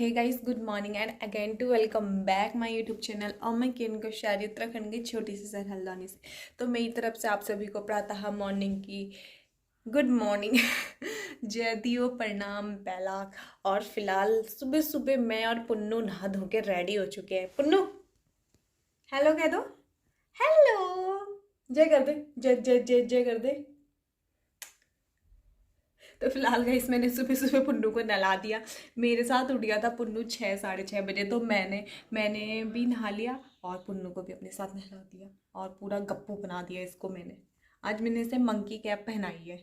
Hey guys, good morning and again to welcome back my YouTube channel. और मैं किरण कोश्यारी उत्तराखंड की छोटी सी शहर हल्द्वानी से। तो मेरी तरफ से आप सभी को प्रातः मॉर्निंग की गुड मॉर्निंग जय दियो, प्रणाम, बैलाक। और फिलहाल सुबह सुबह मैं और पुन्नू नहा धो के रेडी हो चुके हैं। पुन्नू हेलो कह दो, हेलो, जय कर दे, जय जय जय जय कर दे। तो फिलहाल गाइस मैंने सुबह सुबह पुन्नू को नहला दिया। मेरे साथ उठ गया था पुन्नू 6 साढ़े 6 बजे। तो मैंने भी नहा लिया और पुन्नू को भी अपने साथ नहला दिया और पूरा गप्पू बना दिया इसको। आज मैंने इसे मंकी कैप पहनाई है।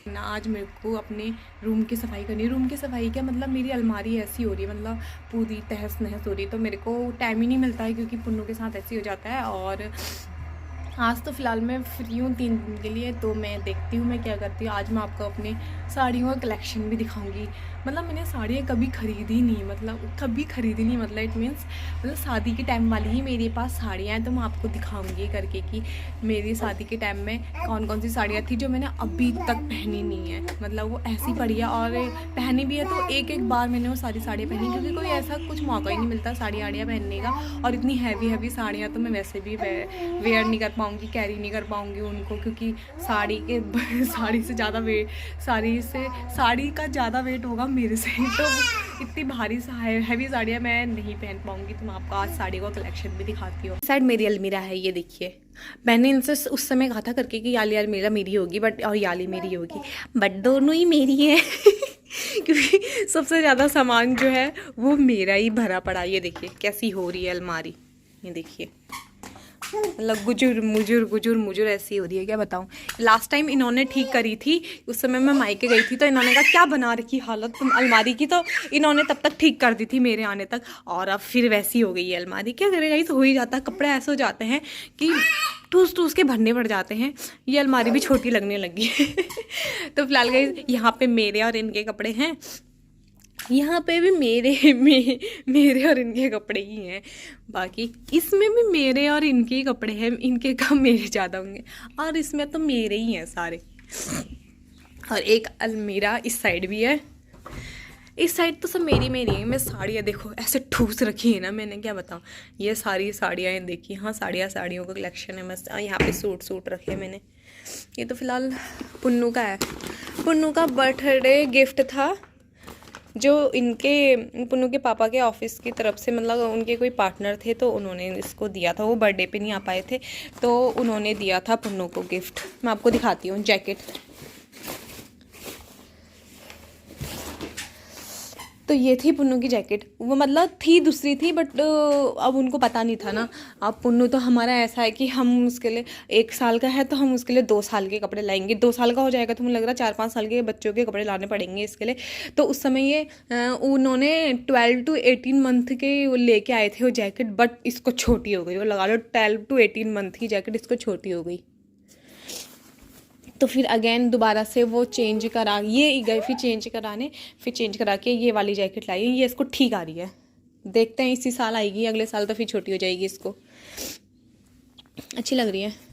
ना आज मेरे को अपने रूम की सफाई करनी है। रूम की सफाई क्या मतलब, मेरी अलमारी ऐसी हो रही है, मतलब पूरी तहस नहस हो रही है। तो मेरे को टाइम ही नहीं मिलता है क्योंकि पुन्नू के साथ ऐसे हो जाता है। और आज तो फ़िलहाल मैं फ्री हूँ 3 दिन के लिए। तो मैं देखती हूँ मैं क्या करती हूँ। आज मैं आपको अपने साड़ियों का कलेक्शन भी दिखाऊंगी। मतलब मैंने साड़ियाँ कभी ख़रीदी नहीं, मतलब इट मीन्स मतलब शादी के टाइम वाली ही मेरे पास साड़ियाँ हैं। तो मैं आपको दिखाऊंगी करके कि मेरी शादी के टाइम में कौन कौन सी साड़ियाँ थी जो मैंने अभी तक पहनी नहीं है। मतलब वो ऐसी पड़ी है और पहनी भी है तो एक एक बार मैंने वो सारी साड़ियाँ पहनी, क्योंकि कोई ऐसा कुछ मौका ही नहीं मिलता साड़ी आड़ियाँ पहनने का। और इतनी हैवी साड़ियाँ तो मैं वैसे भी वेयर नहीं कर पाऊँगी, कैरी नहीं कर पाऊँगी उनको, क्योंकि साड़ी से ज़्यादा वेट साड़ी का ज़्यादा वेट होगा मेरे से। तो इतनी भारी हैवी साड़ियाँ मैं नहीं पहन पाऊँगी। तो मैं आपको आज साड़ी का कलेक्शन भी दिखाती हूँ। साइड मेरी अलमीरा है, ये देखिए। मैंने इनसे उस समय कहा था करके कि याली अलमीरा मेरी होगी और याली मेरी होगी, बट दोनों ही मेरी है। क्योंकि सबसे ज़्यादा सामान जो है वो मेरा ही भरा पड़ा। ये देखिए कैसी हो रही है अलमारी, ये देखिए, मतलब गुजुर मुजुर ऐसी हो रही है, क्या बताऊँ। लास्ट टाइम इन्होंने ठीक करी थी, उस समय मैं मायके गई थी। तो इन्होंने कहा क्या बना रखी हालत तुम अलमारी की। तो इन्होंने तब तक ठीक कर दी थी मेरे आने तक, और अब फिर वैसी हो गई है अलमारी। क्या करेगा, ये तो हो ही जाता है। कपड़े ऐसे हो जाते हैं कि ठूस के भरने पड़ जाते हैं। ये अलमारी भी छोटी लगने लगी है। तो फिलहाल गाइस यहाँ पे मेरे और इनके कपड़े हैं, यहाँ पे भी मेरे और इनके कपड़े ही हैं। बाकी इसमें भी मेरे और इनके ही कपड़े हैं, इनके कम मेरे ज़्यादा होंगे। और इसमें तो मेरे ही हैं सारे। और एक अलमीरा इस साइड भी है, इस साइड तो सब मेरी है। मैं साड़ियाँ देखो ऐसे ठूस रखी है ना, मैंने क्या बताऊँ। ये सारी साड़ियाँ देखी, हाँ साड़ियों का कलेक्शन है मस्त। यहाँ पे सूट रखे मैंने। ये तो फिलहाल पुन्नू का है, पुन्नू का बर्थडे गिफ्ट था जो इनके पुन्नू के पापा के ऑफिस की तरफ से, मतलब उनके कोई पार्टनर थे तो उन्होंने इसको दिया था। वो बर्थडे पे नहीं आ पाए थे तो उन्होंने दिया था पुन्नू को गिफ्ट। मैं आपको दिखाती हूँ जैकेट। तो ये थी पुन्नू की जैकेट। वो मतलब थी दूसरी थी, बट अब उनको पता नहीं था ना। अब पुन्नू तो हमारा ऐसा है कि हम उसके लिए 1 साल का है तो हम उसके लिए 2 साल के कपड़े लाएंगे। 2 साल का हो जाएगा तो मुझे लग रहा है 4-5 साल के बच्चों के कपड़े लाने पड़ेंगे इसके लिए। तो उस समय ये उन्होंने 12 to 18 मंथ के लेके आए थे वो जैकेट, बट इसको छोटी हो गई। वो लगा लो 12 to 18 मंथ की जैकेट इसको छोटी हो गई। तो फिर अगेन दोबारा से वो चेंज करा, ये गए फिर चेंज कराने, फिर चेंज करा के ये वाली जैकेट लाई। ये इसको ठीक आ रही है, देखते हैं इसी साल आएगी, अगले साल तो फिर छोटी हो जाएगी। इसको अच्छी लग रही है।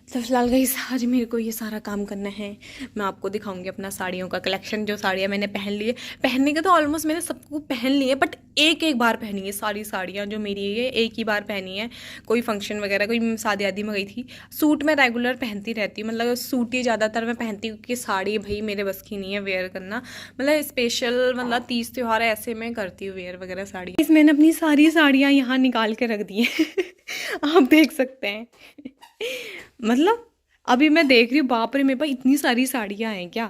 तो फिलहाल गाइस आज मेरे को ये सारा काम करना है। मैं आपको दिखाऊंगी अपना साड़ियों का कलेक्शन, जो साड़ियाँ मैंने पहन ली है। पहनने के तो ऑलमोस्ट मैंने सबको पहन ली है, बट एक बार पहनी है सारी साड़ियाँ जो मेरी है, एक ही बार पहनी है। कोई फंक्शन वगैरह, कोई शादी आदि में गई थी। सूट मैं रेगुलर पहनती रहती हूँ, मतलब सूट ही ज़्यादातर मैं पहनती हूँ, क्योंकि साड़ी भाई मेरे बस की नहीं है वेयर करना। मतलब स्पेशल, मतलब तीज त्योहार ऐसे में करती हूँ वेयर वगैरह साड़ी। इस मैंने अपनी सारी साड़ियाँ यहाँ निकाल के रख दी हैं। आप देख सकते हैं। मतलब अभी मैं देख रही हूँ, बाप रे मेरे पास इतनी सारी साड़ियाँ हैं क्या।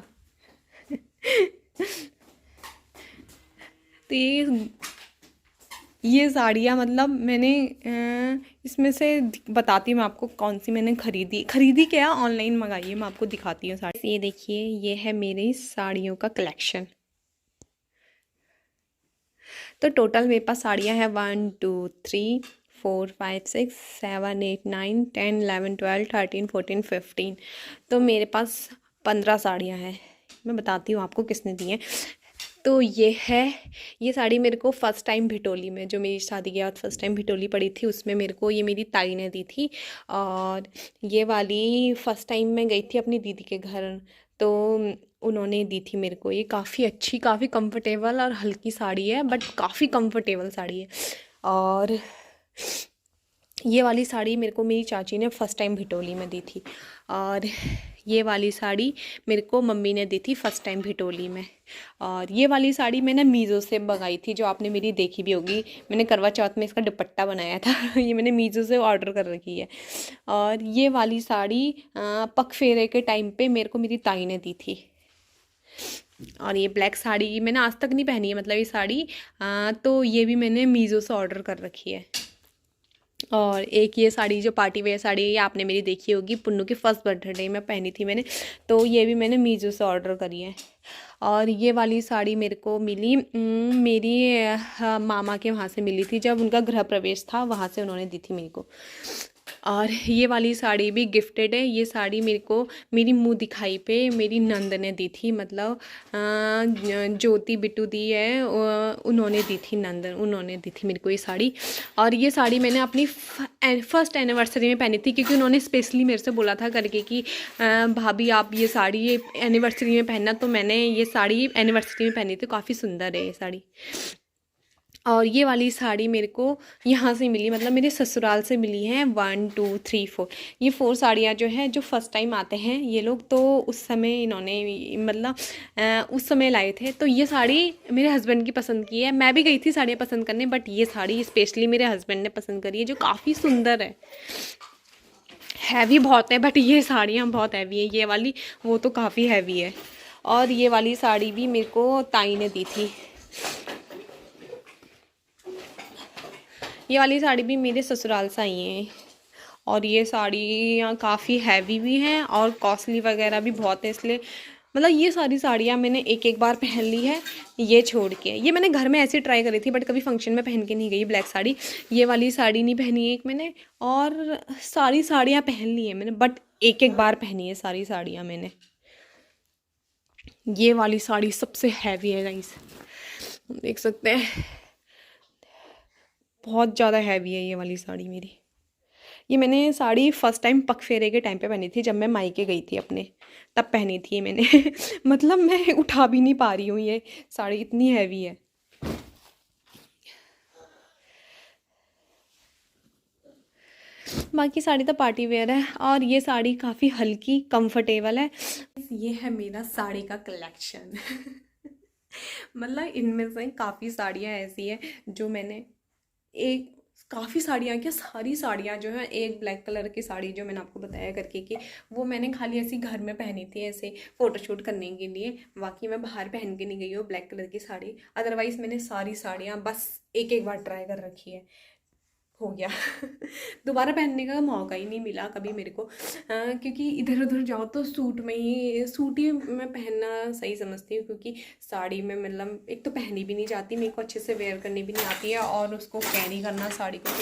तो ये साड़ियाँ मतलब मैंने इसमें से बताती हूँ मैं आपको कौन सी मैंने खरीदी क्या, ऑनलाइन मंगाई है। मैं आपको दिखाती हूँ साड़ी। ये देखिए, ये है मेरी साड़ियों का कलेक्शन। तो टोटल मेरे पास साड़ियाँ हैं 1 2 3 4 5 6 7 8 9 10 11 12 13 14 15। तो मेरे पास 15 साड़ियाँ हैं। मैं बताती हूँ आपको किसने दी हैं। तो ये साड़ी मेरे को फ़र्स्ट टाइम भिटोली में, जो मेरी शादी के बाद फ़र्स्ट टाइम भिटोली पड़ी थी, उसमें मेरे को ये मेरी ताई ने दी थी। और ये वाली फ़र्स्ट टाइम मैं गई थी अपनी दीदी के घर, तो उन्होंने दी थी मेरे को। ये काफ़ी अच्छी, काफ़ी कंफर्टेबल और हल्की साड़ी है, बट काफ़ी कंफर्टेबल साड़ी है। और ये वाली साड़ी मेरे को मेरी चाची ने फ़र्स्ट टाइम भिटोली में दी थी। और ये वाली साड़ी मेरे को मम्मी ने दी थी फ़र्स्ट टाइम भिटोली में। और ये वाली साड़ी मैंने मीज़ो से मंगाई थी, जो आपने मेरी देखी भी होगी। मैंने करवा चौथ में इसका दुपट्टा बनाया था। ये मैंने मीज़ो से ऑर्डर कर रखी है। और ये वाली साड़ी पग फेरे के टाइम पे मेरे को मेरी ताई ने दी थी। और ये ब्लैक साड़ी मैंने आज तक नहीं पहनी है, मतलब ये साड़ी तो ये भी मैंने मीज़ो से ऑर्डर कर रखी है। और एक ये साड़ी जो पार्टी वेयर साड़ी है, ये आपने मेरी देखी होगी, पुन्नू के फर्स्ट बर्थडे में पहनी थी मैंने, तो ये भी मैंने मीजो से ऑर्डर करी है। और ये वाली साड़ी मेरे को मिली मेरी मामा के वहाँ से मिली थी, जब उनका गृह प्रवेश था, वहाँ से उन्होंने दी थी मेरे को। और ये वाली साड़ी भी गिफ्टेड है। ये साड़ी मेरे को मेरी मुँह दिखाई पे मेरी नंद ने दी थी, मतलब ज्योति बिट्टू दी है, उन्होंने दी थी, नंद उन्होंने दी थी मेरे को ये साड़ी। और ये साड़ी मैंने अपनी फर्स्ट एनिवर्सरी में पहनी थी, क्योंकि उन्होंने स्पेशली मेरे से बोला था करके कि भाभी आप ये साड़ी ये एनिवर्सरी में पहनना, तो मैंने ये साड़ी एनिवर्सरी में पहनी थी। काफ़ी सुंदर है ये साड़ी। और ये वाली साड़ी मेरे को यहाँ से मिली, मतलब मेरे ससुराल से मिली हैं। 1 2 3 4 ये 4 साड़ियाँ जो हैं, जो फर्स्ट टाइम आते हैं ये लोग, तो उस समय इन्होंने मतलब उस समय लाए थे। तो ये साड़ी मेरे हस्बैंड की पसंद की है। मैं भी गई थी साड़ियाँ पसंद करने, बट ये साड़ी स्पेशली मेरे हस्बैंड ने पसंद करी है, जो काफ़ी सुंदर है। हैवी बहुत है, बट ये साड़ियाँ बहुत हैवी है। ये वाली वो तो काफ़ी हैवी है। और ये वाली साड़ी भी मेरे को ताई ने दी थी। ये वाली साड़ी भी मेरे ससुराल से आई है। और ये साड़ियाँ काफ़ी हैवी भी हैं और कॉस्टली वगैरह भी बहुत है, इसलिए मतलब ये सारी साड़ियाँ मैंने एक एक बार पहन ली है, ये छोड़ के। ये मैंने घर में ऐसे ट्राई करी थी, बट कभी फंक्शन में पहन के नहीं गई ब्लैक साड़ी। ये वाली साड़ी नहीं पहनी है एक मैंने, और सारी साड़ियाँ पहन ली है मैंने, बट एक एक बार पहनी है सारी साड़ियाँ मैंने। ये वाली साड़ी सबसे हैवी है गाइस, देख सकते हैं, बहुत ज़्यादा हैवी है ये वाली साड़ी मेरी। ये मैंने साड़ी फर्स्ट टाइम पग फेरे के टाइम पे पहनी थी, जब मैं मायके गई थी अपने, तब पहनी थी ये मैंने। मतलब मैं उठा भी नहीं पा रही हूँ, ये साड़ी इतनी हैवी है। बाकी साड़ी तो पार्टी वेयर है, और ये साड़ी काफ़ी हल्की कंफर्टेबल है। ये है मेरा साड़ी का कलेक्शन। मतलब इनमें से काफ़ी साड़ियाँ ऐसी हैं जो मैंने एक काफ़ी साड़ियाँ, क्या सारी साड़ियाँ जो हैं, एक ब्लैक कलर की साड़ी जो मैंने आपको बताया करके कि वो मैंने खाली ऐसी घर में पहनी थी, ऐसे फ़ोटोशूट करने के लिए। बाकी मैं बाहर पहन के नहीं गई हूँ ब्लैक कलर की साड़ी। अदरवाइज़ मैंने सारी साड़ियाँ बस एक एक बार ट्राई कर रखी है, हो गया। दोबारा पहनने का मौका ही नहीं मिला कभी मेरे को, क्योंकि इधर उधर जाओ तो सूट ही मैं पहनना सही समझती हूँ, क्योंकि साड़ी में मतलब एक तो पहनी भी नहीं जाती, मेरे को अच्छे से वेयर करनी भी नहीं आती है, और उसको कैरी करना, साड़ी को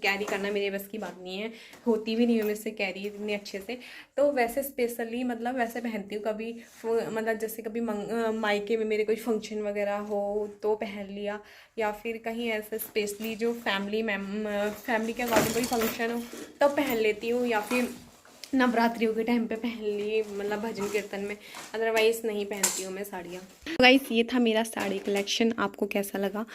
कैरी करना मेरे बस की बात नहीं है, होती भी नहीं है मेरे से कैरी इतने अच्छे से। तो वैसे स्पेशली मतलब वैसे पहनती हूँ कभी, मतलब जैसे कभी मायके में मेरे कोई फंक्शन वगैरह हो तो पहन लिया, या फिर कहीं ऐसे स्पेशली जो फैमिली के अकॉर्डिंग कोई फंक्शन हो तब पहन लेती हूँ, या फिर नवरात्रियों के टाइम पे पहन ली, मतलब भजन कीर्तन में। अदरवाइज़ नहीं पहनती हूँ मैं साड़ियाँ। गाइस ये था मेरा साड़ी कलेक्शन, आपको कैसा लगा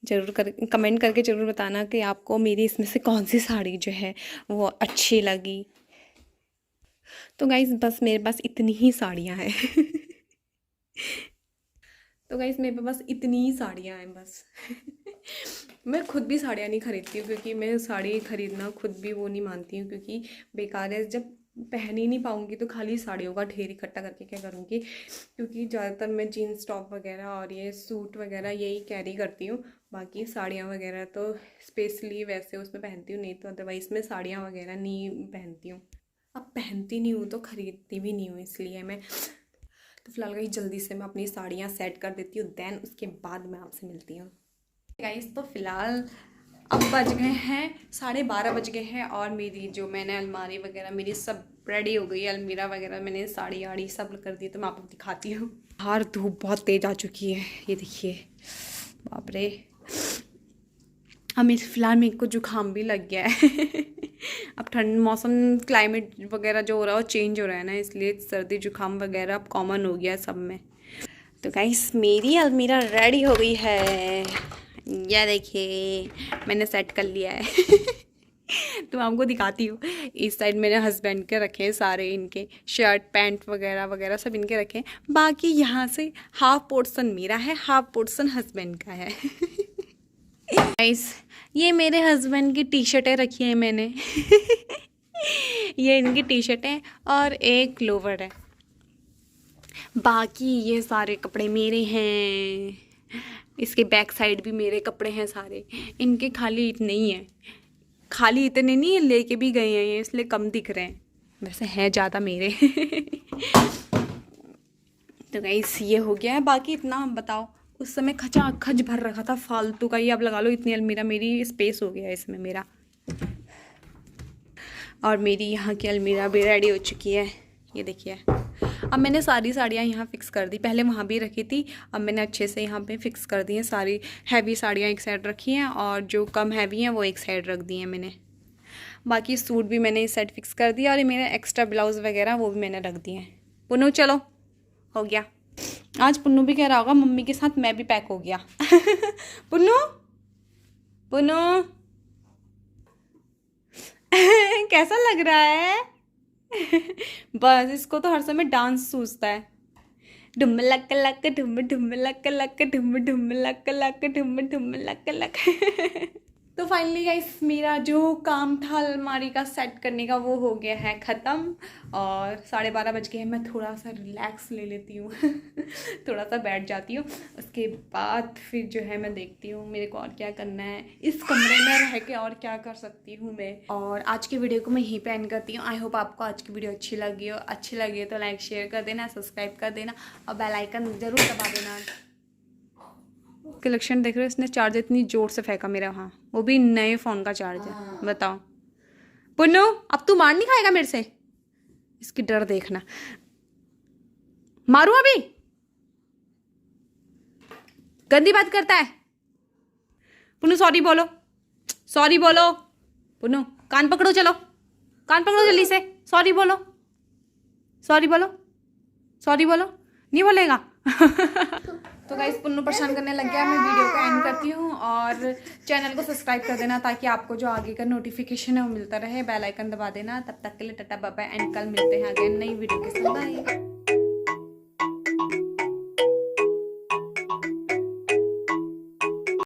ज़रूर कमेंट करके ज़रूर बताना कि आपको मेरी इसमें से कौन सी साड़ी जो है वो अच्छी लगी। तो गाइस बस मेरे पास इतनी ही साड़ियाँ हैं। तो गाइस मेरे पास बस इतनी ही साड़ियाँ हैं बस। मैं खुद भी साड़ियाँ नहीं खरीदती हूँ, क्योंकि मैं साड़ी खरीदना खुद भी वो नहीं मानती हूँ, क्योंकि बेकार है। जब पहन ही नहीं पाऊँगी तो खाली साड़ियों का ढेर इकट्ठा करके क्या करूँगी, क्योंकि ज़्यादातर मैं जीन्स टॉप वगैरह और ये सूट वगैरह यही कैरी करती हूँ। बाकी साड़ियाँ वगैरह तो स्पेशली वैसे उसमें पहनती हूँ, नहीं तो अदरवाइज़ मैं साड़ियाँ वगैरह नहीं पहनती हूँ। अब पहनती नहीं हूँ तो ख़रीदती भी नहीं हूँ, इसलिए मैं तो फिलहाल गाइस जल्दी से मैं अपनी साड़ियाँ सेट कर देती हूँ, देन उसके बाद मैं आपसे मिलती हूँ। गाइस तो फिलहाल अब बज गए हैं 12:30 बज गए हैं, और मेरी जो मैंने अलमारी वगैरह मेरी सब रेडी हो गई अलमीरा वगैरह, मैंने साड़ी आड़ी सब कर दी, तो मैं आपको दिखाती हूँ। बाहर धूप बहुत तेज आ चुकी है, ये देखिए, बाप रे। अब फिलहाल मेरे को जुकाम भी लग गया है अब ठंड मौसम क्लाइमेट वगैरह जो हो रहा है वो चेंज हो रहा है ना, इसलिए सर्दी जुकाम वगैरह अब कॉमन हो गया है सब में। तो गाइस मेरी अलमीरा रेडी हो गई है, ये देखिए मैंने सेट कर लिया है तो मैं आपको दिखाती हूँ। इस साइड मेरे हस्बैंड के रखे हैं सारे, इनके शर्ट पैंट वगैरह वगैरह सब इनके रखे हैं। बाकी यहाँ से हाफ पोर्शन मेरा है, हाफ पोर्शन हस्बैंड का है गाइस ये मेरे हस्बैंड की टी शर्टें रखी हैं मैंने ये इनकी टी शर्टें और एक लोवर है। बाकी ये सारे कपड़े मेरे हैं, इसके बैक साइड भी मेरे कपड़े हैं सारे। इनके खाली इतने ही हैं, खाली इतने नहीं है, लेके भी गए हैं ये, इसलिए कम दिख रहे हैं, वैसे हैं ज़्यादा मेरे तो गाइस ये हो गया है। बाकी इतना बताओ, उस समय खचा खच भर रखा था फालतू का, ये अब लगा लो इतनी अलमीरा मेरी स्पेस हो गया है इसमें मेरा। और मेरी यहाँ की अलमीरा भी रेडी हो चुकी है, ये देखिए। अब मैंने सारी साड़ियाँ यहाँ फ़िक्स कर दी, पहले वहाँ भी रखी थी, अब मैंने अच्छे से यहाँ पे फ़िक्स कर दी हैं। सारी हैवी साड़ियाँ एक साइड रखी हैं और जो कम हैवी हैं वो एक साइड रख दी हैं मैंने। बाकी सूट भी मैंने इस साइड फ़िक्स कर दिया और ये मेरे एक्स्ट्रा ब्लाउज़ वगैरह वो भी मैंने रख दिए हैं। पुन्नू चलो हो गया। आज पुन्नू भी कह रहा होगा मम्मी के साथ मैं भी पैक हो गया पुन्नू पुन्नू कैसा लग रहा है बस इसको तो हर समय डांस सूझता है। ढुम लक लक ढुम ढुम लक लक ढुम ढुम लक लक ढुम ढुम लक लक तो फाइनली गाइस मेरा जो काम था अलमारी का सेट करने का वो हो गया है ख़त्म और 12:30 बज गए हैं। मैं थोड़ा सा रिलैक्स ले लेती हूँ थोड़ा सा बैठ जाती हूँ, उसके बाद फिर जो है मैं देखती हूँ मेरे को और क्या करना है, इस कमरे में रह के और क्या कर सकती हूँ मैं। और आज की वीडियो को मैं यहीं पे एंड करती हूँ। आई होप आपको आज की वीडियो अच्छी लगी हो, अच्छी लगी तो लाइक शेयर कर देना, सब्सक्राइब कर देना और बेल आइकन ज़रूर दबा देना। कलेक्शन देख रहे हो, इसने चार्जर इतनी जोर से फेंका मेरा वहाँ, वो भी नए फ़ोन का चार्जर। बताओ पुन्नू अब तू मार नहीं खाएगा मेरे से, इसकी डर देखना। मारूं अभी, गंदी बात करता है। पुन्नू सॉरी बोलो, सॉरी बोलो। पुन्नू कान पकड़ो, चलो कान पकड़ो जल्दी से, सॉरी बोलो, सॉरी बोलो, सॉरी बोलो। नहीं बोलेगा तो गाइस पुन्नू परेशान करने लग गया, मैं वीडियो को एंड करती हूँ और चैनल को सब्सक्राइब कर देना ताकि आपको जो आगे का नोटिफिकेशन है वो मिलता रहे। बेल आइकन दबा देना। तब तक के लिए टाटा बाय बाय एंड कल मिलते हैं अगेन नई वीडियो के साथ। बाय।